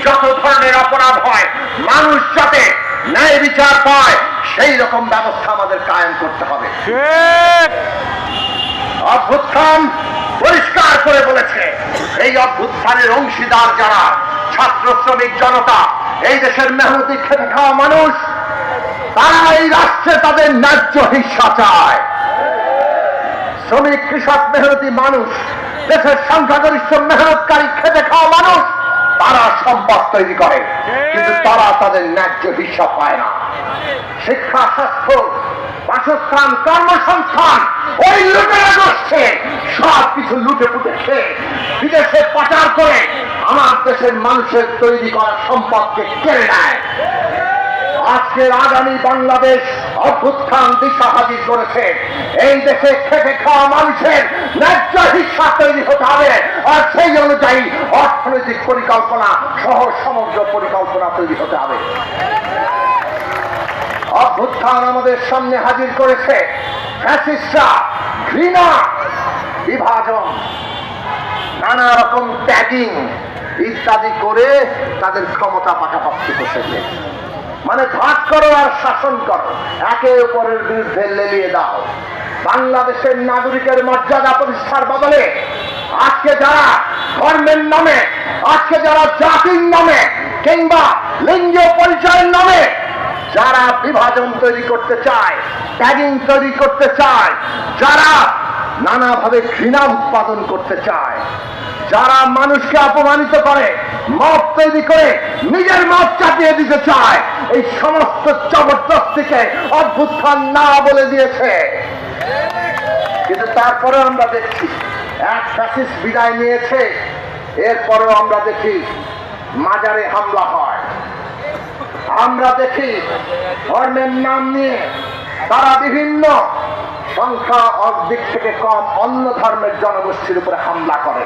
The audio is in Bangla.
যত ধরনের অপরাধ হয় মানুষ যাতে ন্যায় বিচার পায় সেই রকম ব্যবস্থা আমাদের কায়েম করতে হবে। অভ্যুত্থান পরিষ্কার করে বলেছে, এই অভ্যুত্থানের অংশীদার যারা ছাত্র শ্রমিক জনতা, এই দেশের মেহনতি খেটে খাওয়া মানুষ, তারা এই রাষ্ট্রে তাদের ন্যায্য হিস্সা চায়। শ্রমিক কৃষক মেহনতি মানুষ, দেশের সংখ্যাগরিষ্ঠ মেহনতকারী খেটে খাওয়া মানুষ, তারা সম্পদ তৈরি করে, কিন্তু তারা তাদের ন্যায্য হিস্সা পায় না। শিক্ষা, স্বাস্থ্য, বাসস্থান, কর্মসংস্থান ওই লুটেরা গোষ্ঠী সবকিছু লুটে পুটে খেয়ে বিদেশে পাচার করে আমার দেশের মানুষের তৈরি করা সম্পদকে কেড়ে নেয়। আজকের আগামী বাংলাদেশ অভ্যুত্থান দিশা হাজির করেছে। এই দেশে খেটে খাওয়া মানুষের ন্যায্য হিস্সা তৈরি হতে হবে, আর সেই অনুযায়ী অর্থনৈতিক পরিকল্পনা সহ সমগ্র পরিকল্পনা তৈরি হতে হবে। অভ্যুত্থান আমাদের সামনে হাজির করেছে ফ্যাসিস্টরা ঘৃণা, বিভাজন, নানা রকম ট্যাগিং ইত্যাদি করে তাদের ক্ষমতা পাকাপাকি বসেছে। মানে ভাগ করো আর শাসন করো, একে অপরের বিরুদ্ধে লেলিয়ে দাও। বাংলাদেশের নাগরিকের মর্যাদা প্রতিষ্ঠার বদলে আজকে যারা ধর্মের নামে, আজকে যারা জাতির নামে কিংবা লিঙ্গীয় পরিচয়ের নামে যারা বিভাজন তৈরি করতে চায়, ট্যাগিং তৈরি করতে চায়, যারা নানাভাবে ঘৃণা উৎপাদন করতে চায়, যারা মানুষকে অপমানিত করে, মত তৈরি করে নিজের মত চাপিয়ে দিতে চায়, এই সমস্ত জবরদস্তিকে অভ্যুত্থান না বলে দিয়েছে। কিন্তু তারপরে আমরা দেখছি এক ফ্যাসিস্ট বিদায় নিয়েছে, এরপরেও আমরা দেখি মাজারে হামলা হয়। আমরা দেখি ধর্মের নাম নিয়ে তারা বিভিন্ন সংখ্যা দিক থেকে কম অন্য ধর্মের জনগোষ্ঠীর উপরে হামলা করে।